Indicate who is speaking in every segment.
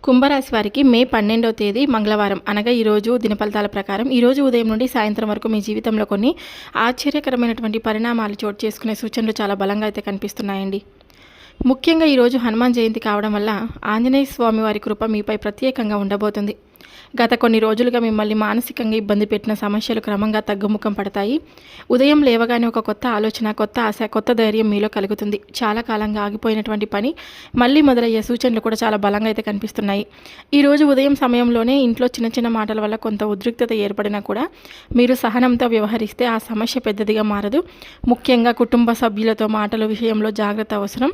Speaker 1: కుంభరాశి వారికి మే 12వ తేదీ మంగళవారం అనగా ఈరోజు దినఫలితాల ప్రకారం ఈరోజు ఉదయం నుండి సాయంత్రం వరకు మీ జీవితంలో కొన్ని ఆశ్చర్యకరమైనటువంటి పరిణామాలు చోటు చేసుకునే సూచనలు చాలా బలంగా అయితే కనిపిస్తున్నాయండి. ముఖ్యంగా ఈరోజు హనుమాన్ జయంతి కావడం వల్ల ఆంజనేయ స్వామి వారి కృప మీపై ప్రత్యేకంగా ఉండబోతుంది. గత కొన్ని రోజులుగా మిమ్మల్ని మానసికంగా ఇబ్బంది పెట్టిన సమస్యలు క్రమంగా తగ్గుముఖం పడతాయి. ఉదయం లేవగానే ఒక కొత్త ఆలోచన, కొత్త ఆశ, కొత్త ధైర్యం మీలో కలుగుతుంది. చాలా కాలంగా ఆగిపోయినటువంటి పని మళ్ళీ మొదలయ్యే సూచనలు కూడా చాలా బలంగా అయితే కనిపిస్తున్నాయి. ఈరోజు ఉదయం సమయంలోనే ఇంట్లో చిన్న చిన్న మాటల వల్ల కొంత ఉద్రిక్తత ఏర్పడినా కూడా మీరు సహనంతో వ్యవహరిస్తే ఆ సమస్య పెద్దదిగా మారదు. ముఖ్యంగా కుటుంబ సభ్యులతో మాటల విషయంలో జాగ్రత్త అవసరం.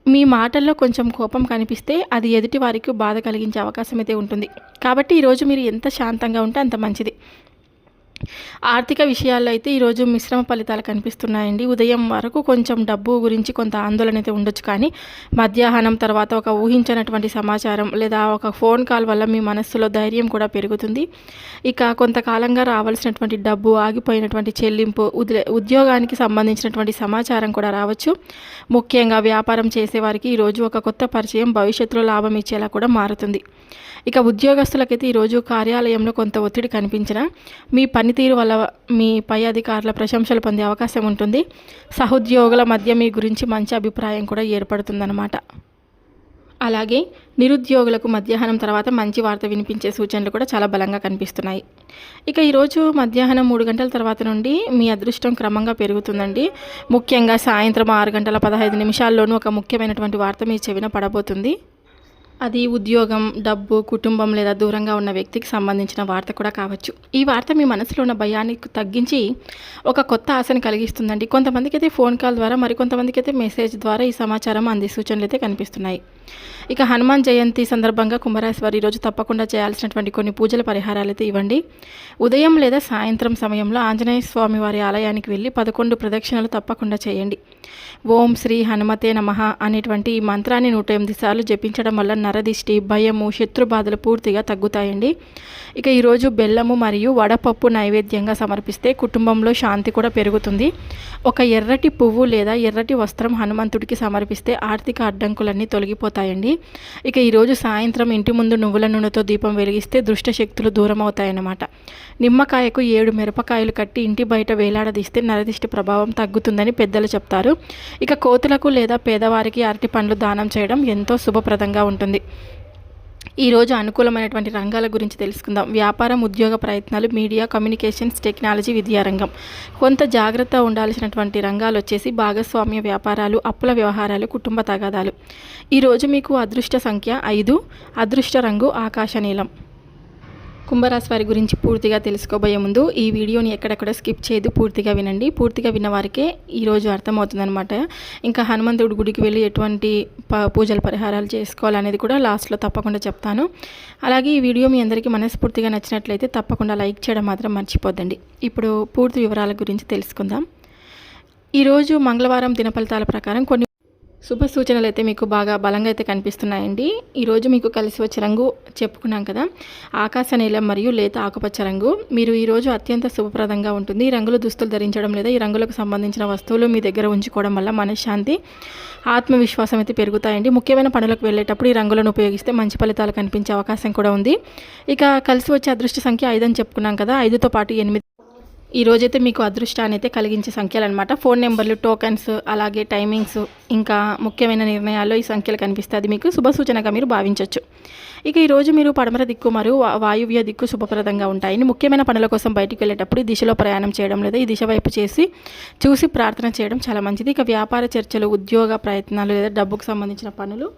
Speaker 1: మీ మాటల్లో కొంచెం కోపం కనిపిస్తే అది ఎదుటి వారికి బాధ కలిగించే అవకాశం అయితే ఉంటుంది. కాబట్టి ఈరోజు మీరు ఎంత శాంతంగా ఉంటే అంత మంచిది. ఆర్థిక విషయాల్లో అయితే ఈరోజు మిశ్రమ ఫలితాలు కనిపిస్తున్నాయండి. ఉదయం వరకు కొంచెం డబ్బు గురించి కొంత ఆందోళన అయితే ఉండొచ్చు, కానీ మధ్యాహ్నం తర్వాత ఒక ఊహించినటువంటి సమాచారం లేదా ఒక ఫోన్ కాల్ వల్ల మీ మనస్సులో ధైర్యం కూడా పెరుగుతుంది. ఇక కొంతకాలంగా రావాల్సినటువంటి డబ్బు, ఆగిపోయినటువంటి చెల్లింపు, ఉద్యోగానికి సంబంధించినటువంటి సమాచారం కూడా రావచ్చు. ముఖ్యంగా వ్యాపారం చేసేవారికి ఈరోజు ఒక కొత్త పరిచయం భవిష్యత్తులో లాభం ఇచ్చేలా కూడా మారుతుంది. ఇక ఉద్యోగస్తులకైతే ఈరోజు కార్యాలయంలో కొంత ఒత్తిడి కనిపించినా మీ పనితీరు వల్ల మీ పై అధికారుల ప్రశంసలు పొందే అవకాశం ఉంటుంది. సహోద్యోగుల మధ్య మీ గురించి మంచి అభిప్రాయం కూడా ఏర్పడుతుందన్నమాట. అలాగే నిరుద్యోగులకు మధ్యాహ్నం తర్వాత మంచి వార్త వినిపించే సూచనలు కూడా చాలా బలంగా కనిపిస్తున్నాయి. ఇక ఈరోజు మధ్యాహ్నం 3 గంటల తర్వాత నుండి మీ అదృష్టం క్రమంగా పెరుగుతుందండి. ముఖ్యంగా సాయంత్రం 6:15 ఒక ముఖ్యమైనటువంటి వార్త మీ చెవిన పడబోతుంది. అది ఉద్యోగం, డబ్బు, కుటుంబం లేదా దూరంగా ఉన్న వ్యక్తికి సంబంధించిన వార్త కూడా కావచ్చు. ఈ వార్త మీ మనసులో ఉన్న భయాన్ని తగ్గించి ఒక కొత్త ఆశని కలిగిస్తుందండి. కొంతమందికి అయితే ఫోన్ కాల్ ద్వారా, మరికొంతమందికి అయితే మెసేజ్ ద్వారా ఈ సమాచారం అందే సూచనలు అయితే కనిపిస్తున్నాయి. ఇక హనుమాన్ జయంతి సందర్భంగా కుంభరాశి వారు ఈరోజు తప్పకుండా చేయాల్సినటువంటి కొన్ని పూజల పరిహారాలు అయితే ఇవ్వండి. ఉదయం లేదా సాయంత్రం సమయంలో ఆంజనేయ స్వామి వారి ఆలయానికి వెళ్ళి 11 ప్రదక్షిణలు తప్పకుండా చేయండి. ఓం శ్రీ హనుమతే నమః అనేటువంటి ఈ మంత్రాన్ని 108 సార్లు జపించడం వల్ల నరదిష్టి, భయము, శత్రుబాధలు పూర్తిగా తగ్గుతాయండి. ఇక ఈరోజు బెల్లము మరియు వడపప్పు నైవేద్యంగా సమర్పిస్తే కుటుంబంలో శాంతి కూడా పెరుగుతుంది. ఒక ఎర్రటి పువ్వు లేదా ఎర్రటి వస్త్రం హనుమంతుడికి సమర్పిస్తే ఆర్థిక అడ్డంకులన్నీ తొలగిపోతాయండి. ఇక ఈరోజు సాయంత్రం ఇంటి ముందు నువ్వుల నూనెతో దీపం వెలిగిస్తే దుష్ట శక్తులు దూరం అవుతాయన్నమాట. నిమ్మకాయకు 7 మిరపకాయలు కట్టి ఇంటి బయట వేలాడదీస్తే నరదిష్టి ప్రభావం తగ్గుతుందని పెద్దలు చెప్తారు. ఇక కోతులకు లేదా పేదవారికి అరటి పండ్లు దానం చేయడం ఎంతో శుభప్రదంగా ఉంటుంది. ఈరోజు అనుకూలమైనటువంటి రంగాల గురించి తెలుసుకుందాం. వ్యాపారం, ఉద్యోగ ప్రయత్నాలు, మీడియా, కమ్యూనికేషన్స్, టెక్నాలజీ, విద్యారంగం. కొంత జాగ్రత్త ఉండాల్సినటువంటి రంగాలు వచ్చేసి భాగస్వామ్య వ్యాపారాలు, అప్పుల వ్యవహారాలు, కుటుంబ తగాదాలు. ఈరోజు మీకు అదృష్ట సంఖ్య 5, అదృష్ట రంగు ఆకాశ నీలం. కుంభరాశి వారి గురించి పూర్తిగా తెలుసుకోబోయే ముందు ఈ వీడియోని ఎక్కడెక్కడ స్కిప్ చేయదు, పూర్తిగా వినండి. పూర్తిగా విన్న వారికే ఈరోజు అర్థమవుతుందనమాట. ఇంకా హనుమంతుడి గుడికి వెళ్ళి ఎటువంటి పూజల పరిహారాలు చేసుకోవాలనేది కూడా లాస్ట్లో తప్పకుండా చెప్తాను. అలాగే ఈ వీడియో మీ అందరికీ మనస్ఫూర్తిగా నచ్చినట్లయితే తప్పకుండా లైక్ చేయడం మాత్రం మర్చిపోద్దండి. ఇప్పుడు పూర్తి వివరాల గురించి తెలుసుకుందాం. ఈరోజు మంగళవారం దినఫలితాల ప్రకారం కొన్ని శుభ సూచనలు అయితే మీకు బాగా బలంగా అయితే కనిపిస్తున్నాయండి. ఈరోజు మీకు కలిసి వచ్చే రంగు చెప్పుకున్నాం కదా, ఆకాశ నీలం మరియు లేత ఆకుపచ్చ రంగు. మీరు ఈరోజు అత్యంత శుభప్రదంగా ఉంటుంది. ఈ రంగులు దుస్తులు ధరించడం లేదా ఈ రంగులకు సంబంధించిన వస్తువులు మీ దగ్గర ఉంచుకోవడం వల్ల మనశ్శాంతి, ఆత్మవిశ్వాసం అయితే పెరుగుతాయండి. ముఖ్యమైన పనులకు వెళ్ళేటప్పుడు ఈ రంగులను ఉపయోగిస్తే మంచి ఫలితాలు కనిపించే అవకాశం కూడా ఉంది. ఇక కలిసి వచ్చే అదృష్ట సంఖ్య 5 అని చెప్పుకున్నాం కదా, 5తో పాటు 8. ఈ రోజైతే మీకు అదృష్టాన్ని అయితే కలిగించే సంఖ్యలు అనమాట. ఫోన్ నెంబర్లు, టోకెన్స్, అలాగే టైమింగ్స్, ఇంకా ముఖ్యమైన నిర్ణయాల్లో ఈ సంఖ్యలు కనిపిస్తే అది మీకు శుభ సూచనగా మీరు భావించవచ్చు. ఇక ఈరోజు మీరు పడమర దిక్కు మరియు వాయువ్య దిక్కు శుభప్రదంగా ఉంటాయని, ముఖ్యమైన పనుల కోసం బయటికి వెళ్ళేటప్పుడు ఈ దిశలో ప్రయాణం చేయడం లేదా ఈ దిశ వైపు చూసి ప్రార్థన చేయడం చాలా మంచిది. ఇక వ్యాపార చర్చలు, ఉద్యోగ ప్రయత్నాలు లేదా డబ్బుకు సంబంధించిన పనులు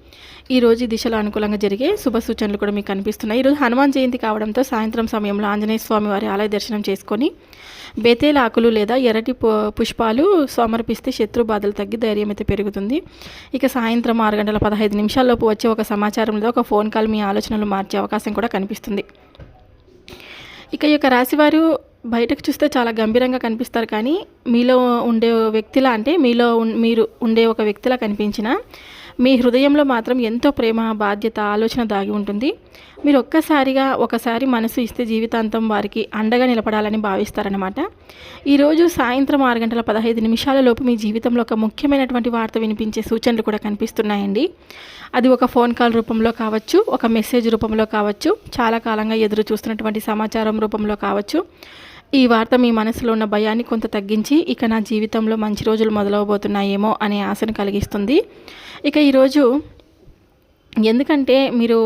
Speaker 1: ఈరోజు ఈ దిశలో అనుకూలంగా జరిగే శుభ సూచనలు కూడా మీకు కనిపిస్తున్నాయి. ఈరోజు హనుమాన్ జయంతి కావడంతో సాయంత్రం సమయంలో ఆంజనేయ స్వామి వారి ఆలయ దర్శనం చేసుకొని బేతేల ఆకులు లేదా ఎర్రటి పుష్పాలు సమర్పిస్తే శత్రు బాధలు తగ్గి ధైర్యం అయితే పెరుగుతుంది. ఇక సాయంత్రం 6:15 వచ్చే ఒక సమాచారం లేదా ఒక ఫోన్ కాల్ మీ ఆలోచనలు మార్చే అవకాశం కూడా కనిపిస్తుంది. ఇక ఈ యొక్క రాశివారు బయటకు చూస్తే చాలా గంభీరంగా కనిపిస్తారు, కానీ మీలో ఉండే వ్యక్తిలా, అంటే మీరు ఉండే ఒక వ్యక్తిలా కనిపించిన మీ హృదయంలో మాత్రం ఎంతో ప్రేమ, బాధ్యత, ఆలోచన దాగి ఉంటుంది. మీరు ఒకసారి మనసు ఇస్తే జీవితాంతం వారికి అండగా నిలబడాలని భావిస్తారనమాట. ఈరోజు సాయంత్రం 6:15 లోపు మీ జీవితంలో ఒక ముఖ్యమైనటువంటి వార్త వినిపించే సూచనలు కూడా కనిపిస్తున్నాయండి. అది ఒక ఫోన్ కాల్ రూపంలో కావచ్చు, ఒక మెసేజ్ రూపంలో కావచ్చు, చాలా కాలంగా ఎదురు చూస్తున్నటువంటి సమాచారం రూపంలో కావచ్చు. ఈ వార్త మీ మనసులో ఉన్న భయాన్ని కొంత తగ్గించి ఇక నా జీవితంలో మంచి రోజులు మొదలవబోతున్నాయేమో అనే ఆశను కలిగిస్తుంది. ఇక ఈరోజు ఎందుకంటే మీరు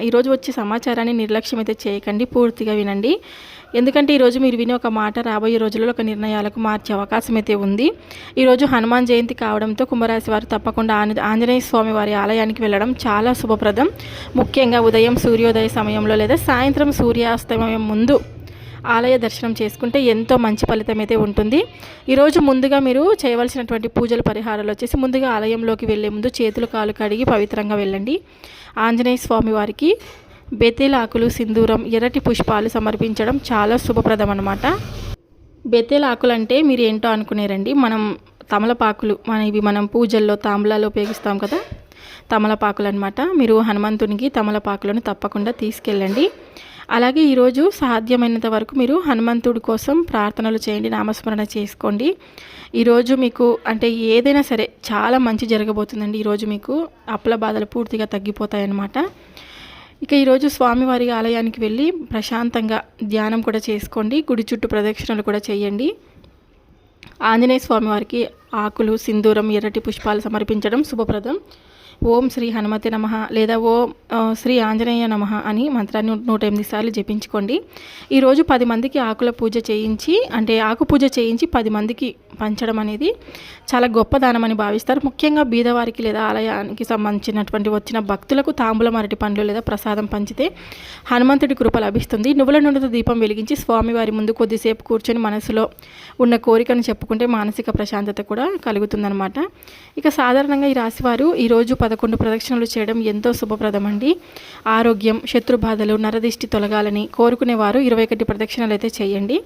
Speaker 1: ఈరోజు వచ్చే సమాచారాన్ని నిర్లక్ష్యం అయితే చేయకండి, పూర్తిగా వినండి. ఎందుకంటే ఈరోజు మీరు వినే ఒక మాట రాబోయే రోజుల్లో ఒక నిర్ణయాలకు మార్చే అవకాశం అయితే ఉంది. ఈరోజు హనుమాన్ జయంతి కావడంతో కుంభరాశి వారు తప్పకుండా ఆంజనేయ స్వామి వారి ఆలయానికి వెళ్ళడం చాలా శుభప్రదం. ముఖ్యంగా ఉదయం సూర్యోదయ సమయంలో లేదా సాయంత్రం సూర్యాస్తమయం ముందు ఆలయ దర్శనం చేసుకుంటే ఎంతో మంచి ఫలితం అయితే ఉంటుంది. ఈరోజు ముందుగా మీరు చేయవలసినటువంటి పూజల పరిహారాలు వచ్చేసి ముందుగా ఆలయంలోకి వెళ్ళే ముందు చేతులు కాలు కడిగి పవిత్రంగా వెళ్ళండి. ఆంజనేయ స్వామి వారికి బెతేల ఆకులు, సింధూరం, ఎర్రటి పుష్పాలు సమర్పించడం చాలా శుభప్రదం అన్నమాట. బెతేల ఆకులు అంటే మీరు ఏంటో అనుకునేరండి, తమలపాకులు ఇవి మనం పూజల్లో తాంబూలాలు ఉపయోగిస్తాం కదా, తమలపాకులు అనమాట. మీరు హనుమంతునికి తమలపాకులను తప్పకుండా తీసుకెళ్ళండి. అలాగే ఈరోజు సాధ్యమైనంత వరకు మీరు హనుమంతుడి కోసం ప్రార్థనలు చేయండి, నామస్మరణ చేసుకోండి. ఈరోజు మీకు అంటే ఏదైనా సరే చాలా మంచి జరగబోతుందండి. ఈరోజు మీకు అప్పుల బాధలు పూర్తిగా తగ్గిపోతాయన్నమాట. ఇక ఈరోజు స్వామివారి ఆలయానికి వెళ్ళి ప్రశాంతంగా ధ్యానం కూడా చేసుకోండి. గుడి చుట్టూ ప్రదక్షిణలు కూడా చేయండి. ఆంజనేయ స్వామివారికి ఆకులు, సింధూరం, ఎర్రటి పుష్పాలు సమర్పించడం శుభప్రదం. ఓం శ్రీ హనుమతే నమః లేదా ఓం శ్రీ ఆంజనేయ నమః అని మంత్రాన్ని 108 సార్లు జపించుకోండి. ఈరోజు 10 మందికి ఆకు పూజ చేయించి 10 మందికి పంచడం అనేది చాలా గొప్ప దానం అని భావిస్తారు. ముఖ్యంగా బీదవారికి లేదా ఆలయానికి సంబంధించినటువంటి వచ్చిన భక్తులకు తాంబూలం, అరటి పండ్లు లేదా ప్రసాదం పంచితే హనుమంతుడి కృప లభిస్తుంది. నువ్వుల నూనెతో దీపం వెలిగించి స్వామివారి ముందు కొద్దిసేపు కూర్చొని మనసులో ఉన్న కోరికను చెప్పుకుంటే మానసిక ప్రశాంతత కూడా కలుగుతుందన్నమాట. ఇక సాధారణంగా ఈ రాశివారు ఈరోజు 11 ప్రదక్షిణలు చేయడం ఎంతో శుభప్రదం అండి. ఆరోగ్యం, శత్రుబాధలు, నరదిష్టి తొలగాలని కోరుకునేవారు 21 ప్రదక్షిణలు అయితే చేయండి.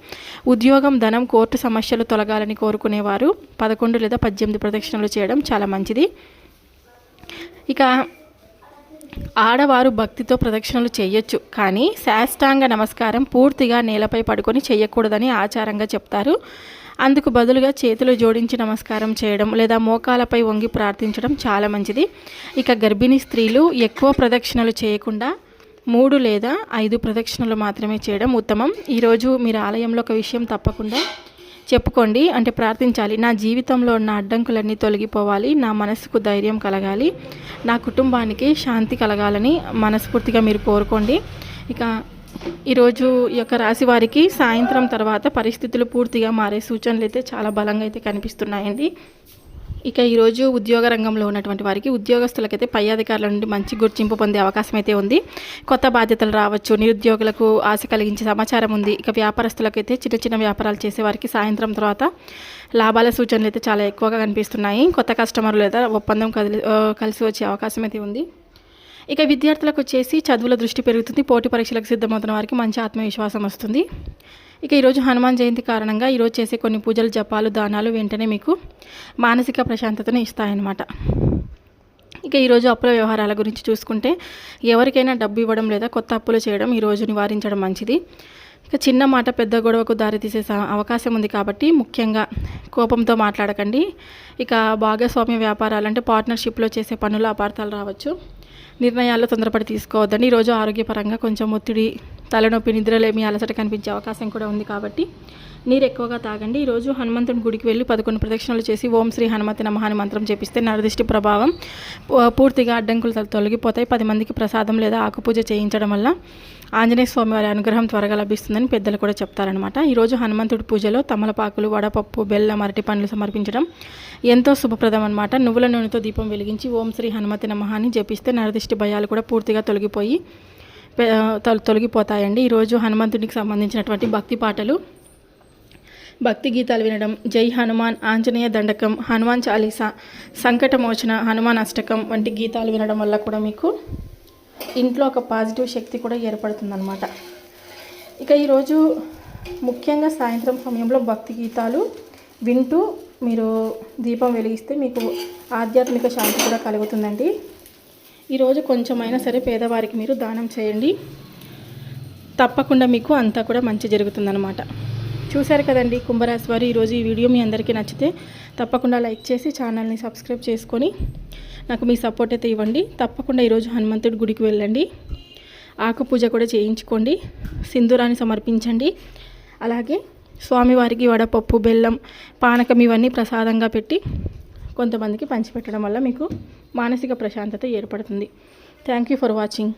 Speaker 1: ఉద్యోగం, ధనం, కోర్టు సమస్యలు తొలగాలని కోరుకునేవారు 11 లేదా 18 ప్రదక్షిణలు చేయడం చాలా మంచిది. ఇక ఆడవారు భక్తితో ప్రదక్షిణలు చేయొచ్చు, కానీ సాష్టాంగ నమస్కారం పూర్తిగా నేలపై పడుకొని చేయకూడదని ఆచారంగా చెప్తారు. అందుకు బదులుగా చేతులు జోడించి నమస్కారం చేయడం లేదా మోకాలపై వంగి ప్రార్థించడం చాలా మంచిది. ఇక గర్భిణీ స్త్రీలు ఎక్కువ ప్రదక్షిణలు చేయకుండా 3 లేదా 5 ప్రదక్షిణలు మాత్రమే చేయడం ఉత్తమం. ఈరోజు మీరు ఆలయంలో ఒక విషయం తప్పకుండా చెప్పుకోండి, అంటే ప్రార్థించాలి. నా జీవితంలో ఉన్న అడ్డంకులన్నీ తొలగిపోవాలి, నా మనసుకు ధైర్యం కలగాలి, నా కుటుంబానికి శాంతి కలగాలని మనస్ఫూర్తిగా మీరు కోరుకోండి. ఇక ఈరోజు ఈ యొక్క రాశి వారికి సాయంత్రం తర్వాత పరిస్థితులు పూర్తిగా మారే సూచనలు అయితే చాలా బలంగా అయితే కనిపిస్తున్నాయండి. ఇక ఈరోజు ఉద్యోగ రంగంలో ఉన్నటువంటి వారికి, ఉద్యోగస్తులకైతే పై అధికారుల నుండి మంచి గుర్తింపు పొందే అవకాశం అయితే ఉంది. కొత్త బాధ్యతలు రావచ్చు, నిరుద్యోగులకు ఆశ కలిగించే సమాచారం ఉంది. ఇక వ్యాపారస్తులకైతే చిన్న వ్యాపారాలు చేసే వారికి సాయంత్రం తర్వాత లాభాల సూచనలు అయితే చాలా ఎక్కువగా కనిపిస్తున్నాయి. కొత్త కస్టమర్లు లేదా ఒప్పందం కలిసి వచ్చే అవకాశం అయితే ఉంది. ఇక విద్యార్థులకు వచ్చేసి చదువుల దృష్టి పెరుగుతుంది. పోటీ పరీక్షలకు సిద్ధమవుతున్న వారికి మంచి ఆత్మవిశ్వాసం వస్తుంది. ఇక ఈరోజు హనుమాన్ జయంతి కారణంగా ఈరోజు చేసే కొన్ని పూజలు, జపాలు, దానాలు వెంటనే మీకు మానసిక ప్రశాంతతను ఇస్తాయన్నమాట. ఇక ఈరోజు అప్పుల వ్యవహారాల గురించి చూసుకుంటే ఎవరికైనా డబ్బు ఇవ్వడం లేదా కొత్త అప్పులు చేయడం ఈరోజు నివారించడం మంచిది. ఇక చిన్న మాట పెద్ద గొడవకు దారితీసే అవకాశం ఉంది కాబట్టి ముఖ్యంగా కోపంతో మాట్లాడకండి. ఇక భాగస్వామ్య వ్యాపారాలు అంటే పార్ట్నర్షిప్లో చేసే పనులు అపార్థాలు రావచ్చు. నిర్ణయాల్లో తొందరపడి తీసుకోవద్దండి. ఈరోజు ఆరోగ్యపరంగా కొంచెం ఒత్తిడి, తలనొప్పి, నిద్రలేమి, అలసట కనిపించే అవకాశం కూడా ఉంది కాబట్టి నీరు ఎక్కువగా తాగండి. ఈరోజు హనుమంతుని గుడికి వెళ్ళి 11 ప్రదక్షిణలు చేసి ఓం శ్రీ హనుమతి నమః అని మంత్రం జపిస్తే నరదిష్టి ప్రభావం పూర్తిగా అడ్డంకులు తొలగిపోతాయి. 10 మందికి ప్రసాదం లేదా ఆకుపూజ చేయించడం వల్ల ఆంజనేయ స్వామి వారి అనుగ్రహం త్వరగా లభిస్తుందని పెద్దలు కూడా చెప్తారనమాట. ఈరోజు హనుమంతుడి పూజలో తమలపాకులు, వడపప్పు, బెల్లం, అరటి పండ్లు సమర్పించడం ఎంతో శుభప్రదం అనమాట. నువ్వుల నూనెతో దీపం వెలిగించి ఓం శ్రీ హనుమతి నమః అని జపిస్తే నరదిష్టి భయాలు కూడా పూర్తిగా తొలగిపోతాయండి. ఈరోజు హనుమంతుడికి సంబంధించినటువంటి భక్తి పాటలు, భక్తి గీతాలు వినడం, జై హనుమాన్, ఆంజనేయ దండకం, హనుమాన్ చాలీసా, సంకటమోచన, హనుమాన్ అష్టకం వంటి గీతాలు వినడం వల్ల కూడా మీకు ఇంట్లో ఒక పాజిటివ్ శక్తి కూడా ఏర్పడుతుందన్నమాట. ఇక ఈరోజు ముఖ్యంగా సాయంత్రం సమయంలో భక్తి గీతాలు వింటూ మీరు దీపం వెలిగిస్తే మీకు ఆధ్యాత్మిక శాంతి కూడా కలుగుతుందండి. ఈరోజు కొంచెమైనా సరే పేదవారికి మీరు దానం చేయండి, తప్పకుండా మీకు అంతా కూడా మంచి జరుగుతుందన్నమాట. చూశారు కదండి కుంభరాశి వారు. ఈరోజు ఈ వీడియో మీ అందరికీ నచ్చితే తప్పకుండా లైక్ చేసి ఛానల్ని సబ్స్క్రైబ్ చేసుకొని నాకు మీ సపోర్ట్ అయితే ఇవ్వండి. తప్పకుండా ఈరోజు హనుమంతుడి గుడికి వెళ్ళండి, ఆకు పూజ కూడా చేయించుకోండి, సింధూరాన్ని సమర్పించండి. అలాగే స్వామివారికి వడపప్పు, బెల్లం, పానకం ఇవన్నీ ప్రసాదంగా పెట్టి కొంతమందికి పంచిపెట్టడం వల్ల మీకు మానసిక ప్రశాంతత ఏర్పడుతుంది. Thank you for watching.